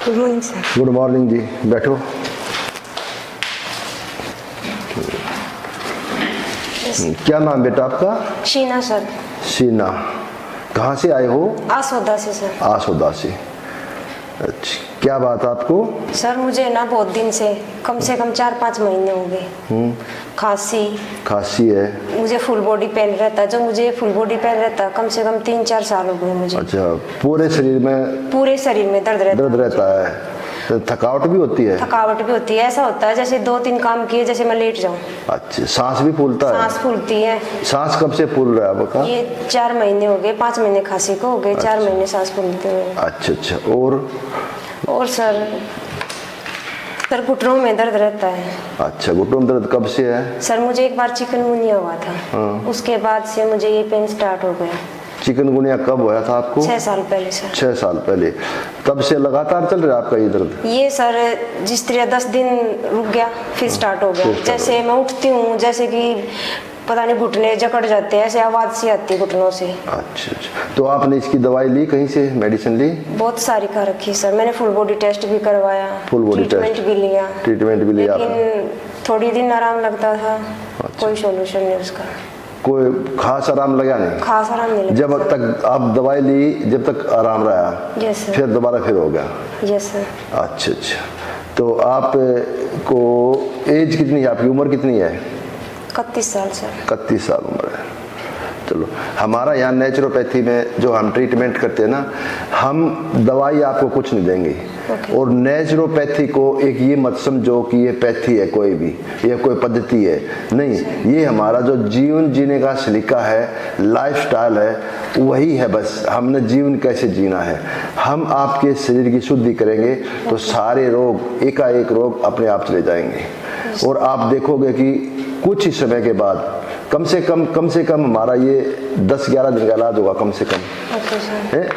Good morning sir. Good morning जी, बैठो। क्या नाम बेटा आपका? शीना सर। शीना, कहाँ से आए हो? आसोदा से सर। आसोदा से। अच्छा, क्या बात आपको? सर मुझे ना बहुत दिन से कम 4-5 महीने हो गए खांसी है? मुझे फुल बॉडी पेन रहता है। जो मुझे फुल बॉडी पेन रहता है कम से कम 3-4 साल हो गए मुझे। अच्छा, पूरे शरीर में? पूरे शरीर में दर्द रहता है। तो थकावट भी होती है? थकावट भी होती है। ऐसा होता है जैसे 2-3 काम किए जैसे मैं लेट जाऊं। अच्छा, सांस भी फूलता है? सांस फूलती है। सांस कब से फूल रहा है आपका? ये 4 महीने हो गए, 5 महीने खांसी को हो गए। 4 महीने सांस फूलते हुए। अच्छा, और सर घुटनों में दर्द रहता है। अच्छा, घुटनों में दर्द कब से है? सर मुझे एक बार चिकनगुनिया हुआ था। उसके बाद से मुझे ये पेन स्टार्ट हो गया। चिकनगुनिया कब हुआ था आपको? 6 साल पहले सर। 6 साल पहले। तब से लगातार चल रहा है आपका ये दर्द? ये सर जिस तरह 10 दिन रुक गया फिर स्टार्ट हो गया। जैसे मैं उठती हूँ जैसे कि पता नहीं घुटने जकड़ जाते हैं, ऐसे आवाज सी आती है घुटनों से। अच्छा, तो आपने इसकी दवाई ली कहीं से, मेडिसिन ली? बहुत सारी कर रखी सर। मैंने फुल बॉडी टेस्ट भी करवाया, फुल बॉडी ट्रीटमेंट भी लिया। लेकिन थोड़ी दिन आराम लगता था। कोई सोल्यूशन नहीं उसका। कोई खास आराम लगा नहीं? खास आराम नहीं लगा। जब तक आप दवाई ली, जब तक आराम रहा? Yes sir. फिर दोबारा फिर हो गया? Yes sir. अच्छा, तो आप को एज कितनी है, आपकी उम्र कितनी है? 31 साल सर। 31 साल उम्र है। चलो, हमारा यहाँ नेचुरोपैथी में जो हम ट्रीटमेंट करते हैं ना, हम दवाई आपको कुछ नहीं देंगे। और नेचुरोपैथी को एक ये मत समझो कि ये पैथी है, कोई भी ये कोई पद्धति है, नहीं। ये हमारा जो जीवन जीने का सलीका है, लाइफस्टाइल है, वही है। बस हमने जीवन कैसे जीना है। हम आपके शरीर की शुद्धि करेंगे तो सारे रोग, एकाएक रोग अपने आप चले जाएंगे। और आप देखोगे कि कुछ ही समय के बाद कम से कम हमारा ये 10-11 दिन का इलाज होगा कम से कम है।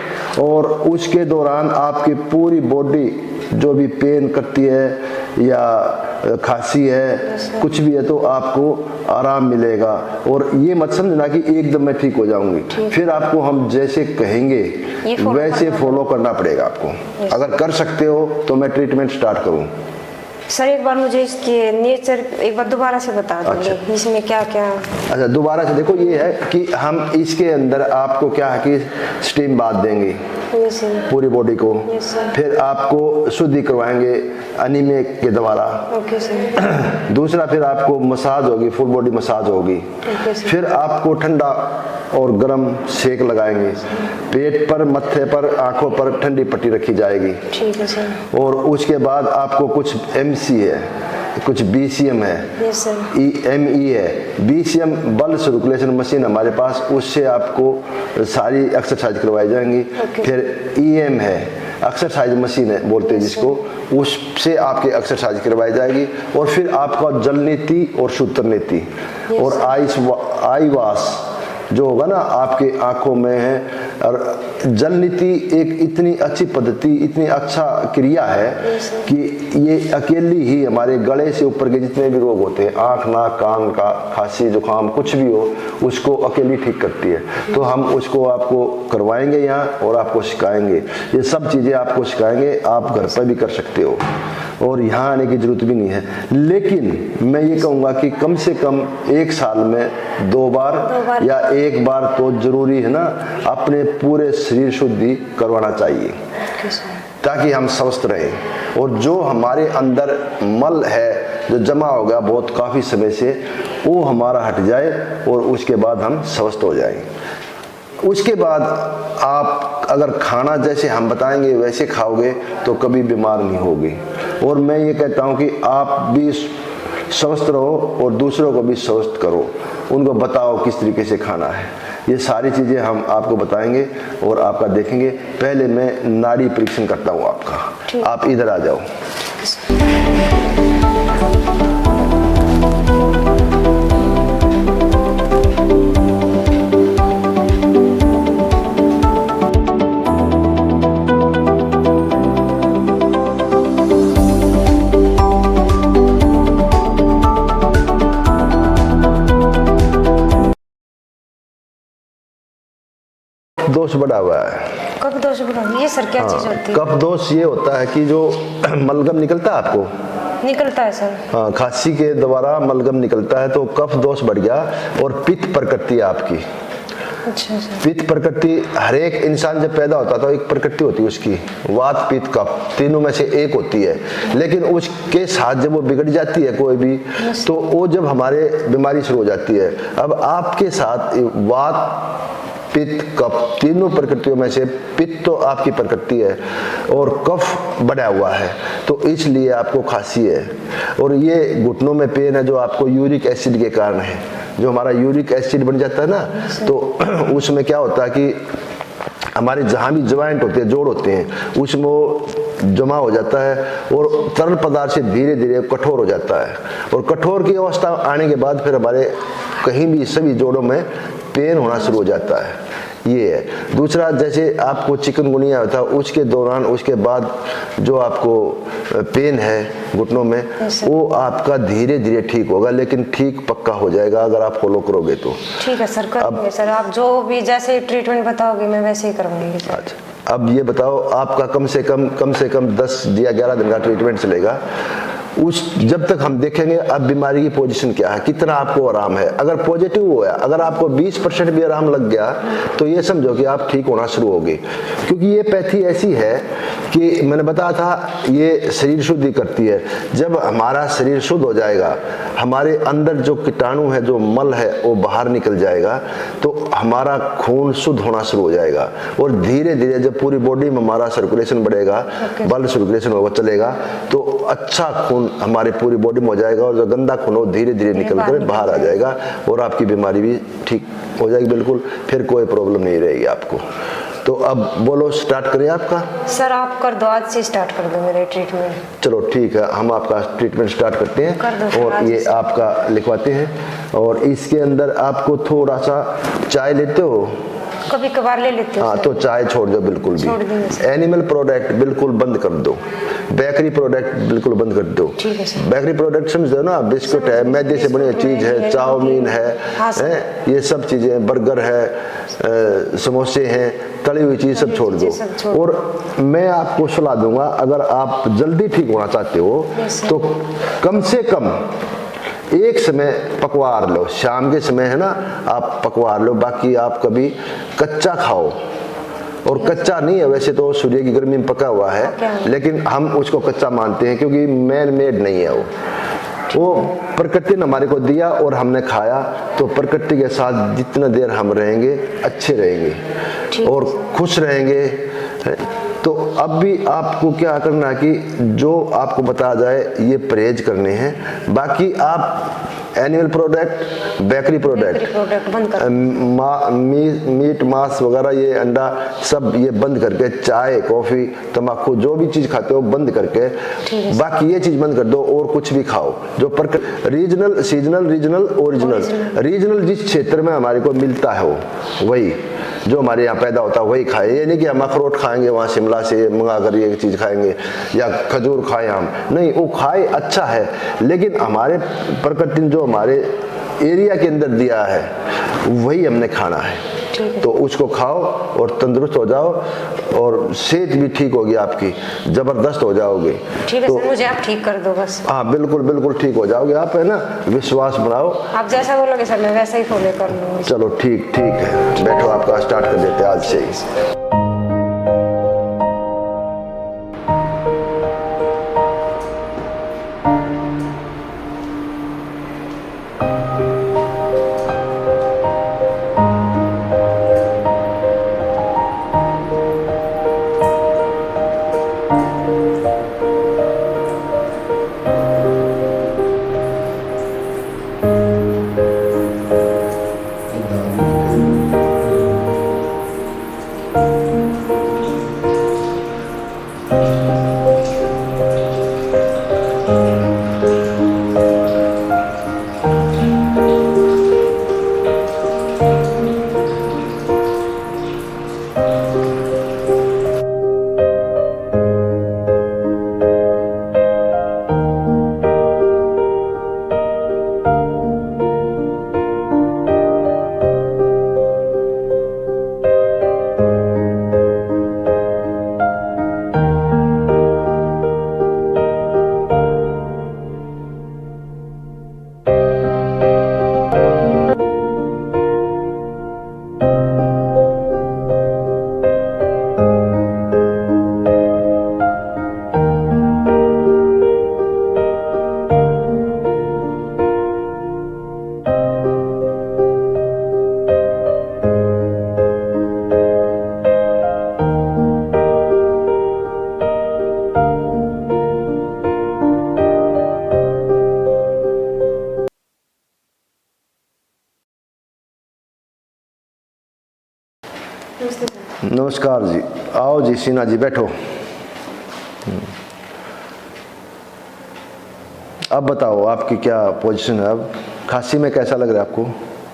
और उसके दौरान आपकी पूरी बॉडी जो भी पेन करती है या खांसी है, कुछ भी है, तो आपको आराम मिलेगा। और ये मत समझना कि एकदम मैं ठीक हो जाऊंगी। फिर आपको हम जैसे कहेंगे वैसे फॉलो करना पड़ेगा आपको। अगर कर सकते हो तो मैं ट्रीटमेंट स्टार्ट करूं। सर एक बार मुझे इसके नेचर एक बार दोबारा से बता देंगे। अच्छा। इसमें क्या क्या? अच्छा, दोबारा से देखो, ये है कि हम इसके अंदर आपको क्या है कि स्टीम बाथ देंगे पूरी बॉडी को। फिर आपको शुद्धि करवाएंगे अनीमिया के द्वारा। Okay sir. दूसरा, फिर आपको मसाज होगी, फुल बॉडी मसाज होगी। फिर आपको ठंडा और गर्म सेक लगाएंगे। पेट पर, मत्थे पर, आंखों पर ठंडी पट्टी रखी जाएगी। ठीक है सर। और उसके बाद आपको कुछ MC है, कुछ BCM है, EME है। BCM बल सर्कुलेशन मशीन हमारे पास, उससे आपको सारी एक्सरसाइज करवाई जाएंगी। फिर EM है, एक्सरसाइज मशीन है बोलते हैं जिसको, उससे आपकी एक्सरसाइज करवाई जाएगी। और फिर आपका जल नीति और सूत्र नीति और आई वॉश जो होगा ना आपके आंखों में है। और जल नीति एक इतनी अच्छी पद्धति, इतनी अच्छा क्रिया है कि ये अकेली ही हमारे गले से ऊपर के जितने भी रोग होते हैं, आंख, नाक, कान का, खांसी, जुकाम, कुछ भी हो, उसको अकेली ठीक करती है। तो हम उसको आपको करवाएंगे यहाँ और आपको सिखाएंगे। ये सब चीज़ें आपको सिखाएंगे, आप घर पर भी कर सकते हो और यहाँ आने की जरूरत भी नहीं है। लेकिन मैं ये कहूँगा कि कम से कम 1 साल में 2 बार या 1 बार तो जरूरी है ना, अपने पूरे शरीर शुद्धि करवाना चाहिए ताकि हम स्वस्थ रहें। और जो हमारे अंदर मल है जो जमा हो गया बहुत काफ़ी समय से, वो हमारा हट जाए और उसके बाद हम स्वस्थ हो जाएं। उसके बाद आप अगर खाना जैसे हम बताएंगे वैसे खाओगे तो कभी बीमार नहीं होगी। और मैं ये कहता हूँ कि आप भी स्वस्थ रहो और दूसरों को भी स्वस्थ करो, उनको बताओ किस तरीके से खाना है। ये सारी चीज़ें हम आपको बताएंगे और आपका देखेंगे। पहले मैं नाड़ी परीक्षण करता हूँ आपका, आप इधर आ जाओ। दोष बढ़ा हुआ है। कफ दोष बढ़ा, ये सर क्या चीज होती है? कफ दोष ये होता है कि जो मलगम निकलता है आपको, निकलता है सर। हाँ, खांसी के द्वारा मलगम निकलता है तो कफ दोष बढ़ गया। और पित्त प्रकृति है आपकी। अच्छा सर। पित्त प्रकृति, हर एक इंसान जब पैदा होता है तो एक प्रकृति होती है उसकी, वात पित्त कफ, तीनों में से एक होती है। लेकिन उसके साथ जब वो बिगड़ जाती है कोई भी, तो वो जब हमारे बीमारी शुरू हो जाती है। अब आपके साथ वात पित्त कफ तीनों प्रकृतियों में से पित्त तो आपकी प्रकृति है और कफ बढ़ा हुआ है, तो इसलिए आपको खांसी है। और ये घुटनों में पेन है जो आपको यूरिक एसिड के कारण है। जो हमारा यूरिक एसिड बन जाता है ना, तो उसमें क्या होता है कि हमारे जहाँ भी ज्वाइंट होते हैं, जोड़ होते हैं, उसमें वो जमा हो जाता है और तरल पदार्थ से धीरे धीरे कठोर हो जाता है। और कठोर की अवस्था आने के बाद फिर हमारे कहीं भी सभी जोड़ों में पेन होना शुरू हो जाता है। ये है। दूसरा, जैसे आपको चिकनगुनिया होता है उसके दौरान, उसके बाद जो आपको पेन है घुटनों में, वो आपका धीरे धीरे ठीक होगा, लेकिन ठीक पक्का हो जाएगा अगर आप फॉलो करोगे तो। ठीक है सर, करेंगे सर। आप जो भी जैसे ट्रीटमेंट बताओगे मैं वैसे ही करवाऊंगी सर। अच्छा, अब ये बताओ, आपका कम से कम 10 या 11 दिन का ट्रीटमेंट चलेगा। उस जब तक हम देखेंगे अब बीमारी की पोजीशन क्या है, कितना आपको आराम है। अगर पॉजिटिव हुआ, अगर आपको 20% भी आराम लग गया तो ये समझो कि आप ठीक होना शुरू होगे। क्योंकि ये पैथी ऐसी है कि मैंने बताया था, ये शरीर शुद्धि करती है। जब हमारा शरीर शुद्ध हो जाएगा, हमारे अंदर जो कीटाणु है, जो मल है, वो बाहर निकल जाएगा, तो हमारा खून शुद्ध होना शुरू हो जाएगा। और धीरे धीरे जब पूरी बॉडी में हमारा सर्कुलेशन बढ़ेगा, ब्लड सर्कुलेशन होगा, चलेगा, तो अच्छा खून हमारी पूरी बॉडी में हो जाएगा। और जो गंदा खून हो धीरे धीरे निकल कर बाहर आ जाएगा और आपकी बीमारी भी ठीक हो जाएगी बिल्कुल। फिर कोई प्रॉब्लम नहीं रहेगी आपको। तो अब बोलो, स्टार्ट करें आपका? सर आप कर दो, आज से स्टार्ट कर दो मेरे ट्रीटमेंट। चलो ठीक है, हम आपका ट्रीटमेंट स्टार्ट करते हैं। कर दो और ये आपका लिखवाते हैं। और इसके अंदर आपको थोड़ा सा चाय लेते हो? कभी कभार ले लेते हो। हाँ, तो चाय छोड़ दो बिल्कुल भी। एनिमल प्रोडक्ट बिल्कुल बंद कर दो। बेकरी प्रोडक्ट बिल्कुल बंद कर दो। ठीक है सर। बेकरी प्रोडक्ट समझ ना, बिस्कुट है, मैदे से बनी चीज है, चाउमीन है, ये सब चीजें, बर्गर है, समोसे हैं, तली हुई चीज सब छोड़ दो। और मैं आपको सलाह दूंगा, अगर आप जल्दी ठीक होना चाहते हो तो कम से कम एक समय पकवार लो। शाम के समय है ना, आप पकवार लो। बाकी आप कभी कच्चा खाओ, और कच्चा नहीं है वैसे तो, सूर्य की गर्मी में पका हुआ है, लेकिन हम उसको कच्चा मानते हैं क्योंकि मैन मेड नहीं है वो प्रकृति ने हमारे को दिया और हमने खाया। तो प्रकृति के साथ जितना देर हम रहेंगे, अच्छे रहेंगे और खुश रहेंगे। तो अब भी आपको क्या करना है कि जो आपको बताया जाए ये परहेज करने हैं। बाकी आप एनिमल प्रोडक्ट, बेकरी प्रोडक्ट बंद कर, मीट मांस वगैरह, ये अंडा सब ये बंद करके, चाय कॉफी तंबाकू जो भी चीज खाते हो बंद करके, बाकी ये चीज बंद कर दो और कुछ भी खाओ। जो regional, seasonal, regional, original. Regional जिस क्षेत्र में हमारे को मिलता है वो वही, जो हमारे यहाँ पैदा होता है वही खाए। ये नहीं कि हम अखरोट खाएंगे वहाँ शिमला से मंगा कर ये चीज़ खाएंगे, या खजूर खाएं हम, नहीं, वो खाए अच्छा है, लेकिन हमारे प्रकृति ने जो हमारे एरिया के अंदर दिया है वही हमने खाना है। तो उसको खाओ और तंदुरुस्त हो जाओ, और सेहत भी ठीक होगी आपकी, जबरदस्त हो जाओगे। ठीक है तो सर, मुझे आप ठीक कर दो बस। हाँ बिल्कुल बिल्कुल ठीक हो जाओगे आप, है ना, विश्वास बनाओ। आप जैसा बोलोगे सर मैं वैसा ही फॉलो कर लूँगा। चलो ठीक है, बैठो, आपका स्टार्ट कर देते हैं आज से ही। नमस्कार जी, आओ जी सीना जी बैठो। अब बताओ आपकी क्या पोजीशन है, अब खांसी में कैसा लग रहा है आपको?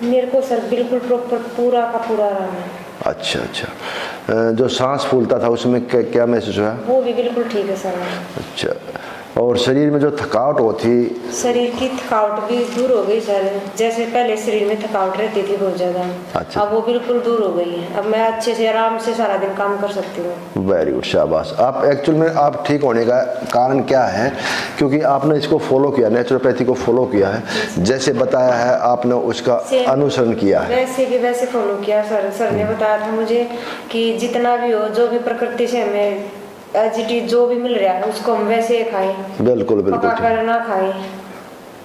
मेरे को सर बिल्कुल प्रॉपर पूरा का पूरा आराम है। अच्छा अच्छा, जो सांस फूलता था उसमें क्या महसूस हुआ? वो भी बिल्कुल ठीक है सर। अच्छा, और शरीर में जो थकावट होती, शरीर की थकावट भी दूर हो गई सर। जैसे पहले शरीर में थकावट रहती थी बहुत ज़्यादा, अच्छा। अब वो बिल्कुल दूर हो गई है। अब मैं अच्छे से आराम से सारा दिन काम कर सकती हूँ। वेरी गुड, शाबाश। आप एक्चुअल में आप ठीक होने का कारण क्या है? क्योंकि आपने इसको फॉलो किया, नेचुरोपैथी को फॉलो किया है, जैसे बताया है आपने उसका अनुसरण किया है। वैसे भी वैसे फॉलो किया सर। सर ने बताया था मुझे कि जितना भी हो, जो भी प्रकृति से हमें एजिटी जो भी मिल रहा है उसको हम वैसे खाएं, बिल्कुल बिल्कुल पका कर ना खाएं।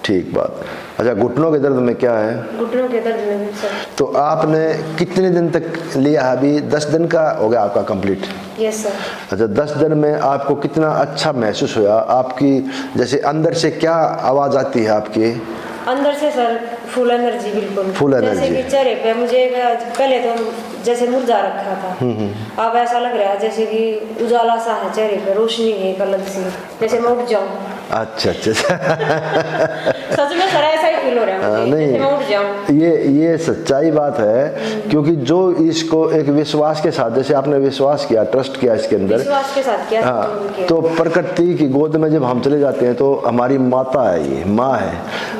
ठीक बात। अच्छा, घुटनों के दर्द में क्या है? घुटनों के दर्द में भी सर। तो आपने कितने दिन तक लिया? अभी 10 दिन का हो गया आपका कंप्लीट? Yes sir. अच्छा, 10 दिन में आपको कितना अच्छा महसूस हुआ? आपकी जैसे अंदर से क्या आवाज़ आती है आपकी? अंदर से सर फुल एनर्जी, बिल्कुल फुल जैसे एनर्जी। कि चेहरे पे मुझे पहले तो जैसे मुरझा रखा था, अब ऐसा लग रहा है जैसे कि उजाला सा है चेहरे पे, रोशनी है एक अलग सी, जैसे मैं उठ जाऊं। अच्छा अच्छा सच में सर ऐसा ही फील हो रहा है मुझे, जैसे मैं उठ जाऊं। ये सच्चाई बात है, क्योंकि जो इसको एक विश्वास के साथ, जैसे आपने विश्वास किया, ट्रस्ट किया इसके अंदर, विश्वास के साथ किया। हाँ, तो प्रकृति की गोद में जब हम चले जाते हैं तो हमारी माता है, ये माँ है,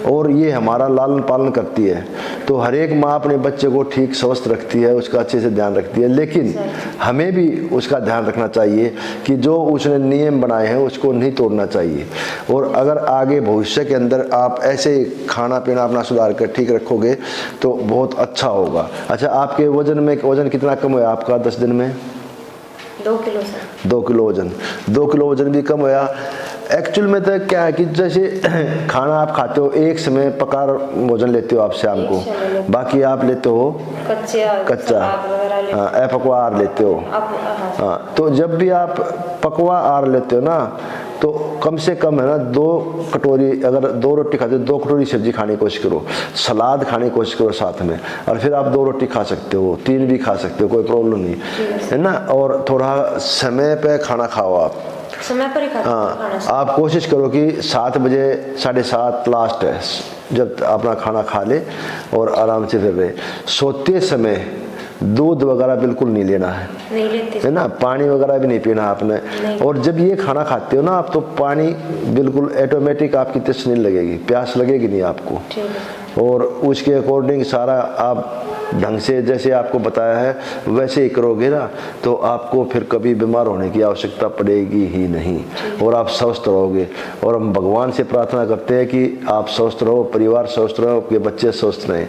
और ये हमारा लालन पालन करती है। तो हर एक माँ अपने बच्चे को ठीक स्वस्थ रखती है, उसका अच्छे से ध्यान रखती है, लेकिन हमें भी उसका ध्यान रखना चाहिए कि जो उसने नियम बनाए हैं उसको नहीं तोड़ना चाहिए। और अगर आगे भविष्य के अंदर आप ऐसे खाना पीना अपना सुधार कर ठीक रखोगे तो बहुत अच्छा होगा। अच्छा, आपके वजन कितना कम हुआ आपका 10 दिन में? 2 किलो सर। 2 किलो वजन, 2 किलो वजन भी कम हुआ। एक्चुअल में तो क्या है कि जैसे खाना आप खाते हो, एक समय पका भोजन लेते हो आप शाम को, बाकी आप लेते हो कच्चा, अपक्वा आहार लेते हो। हाँ, तो जब भी आप पकवा आहार लेते हो ना, तो कम से कम है ना 2 कटोरी, अगर 2 रोटी खाते हो 2 कटोरी सब्जी खाने की कोशिश करो, सलाद खाने की कोशिश करो साथ में, और फिर आप 2 रोटी खा सकते हो, 3 भी खा सकते हो, कोई प्रॉब्लम नहीं है ना। और थोड़ा समय पे खाना खाओ, आप समय पर ही खाते हैं खाना। आप कोशिश करो कि 7 बजे 7:30 लास्ट है जब अपना खाना खा ले और आराम से फिर रहे। सोते समय दूध वगैरह बिल्कुल नहीं लेना है, नहीं लेते है ना, पानी वगैरह भी नहीं पीना आपने। और जब ये खाना खाते हो ना आप, तो पानी बिल्कुल ऑटोमेटिक आपकी तृष्णा नहीं लगेगी, प्यास लगेगी नहीं आपको। और उसके अकॉर्डिंग सारा आप ढंग से जैसे आपको बताया है वैसे ही करोगे ना, तो आपको फिर कभी बीमार होने की आवश्यकता पड़ेगी ही नहीं, और आप स्वस्थ रहोगे। और हम भगवान से प्रार्थना करते हैं कि आप स्वस्थ रहो, परिवार स्वस्थ रहो, आपके बच्चे स्वस्थ रहें,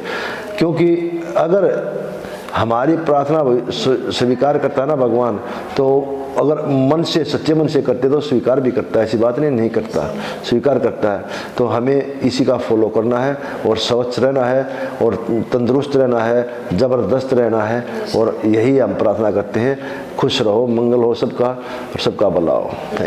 क्योंकि अगर हमारी प्रार्थना स्वीकार करता है ना भगवान, तो अगर मन से, सच्चे मन से करते तो स्वीकार भी करता है, ऐसी बात नहीं करता, स्वीकार करता है। तो हमें इसी का फॉलो करना है और स्वच्छ रहना है और तंदुरुस्त रहना है, ज़बरदस्त रहना है, और यही हम प्रार्थना करते हैं। खुश रहो, मंगल हो सबका और सबका भला हो। Thank you.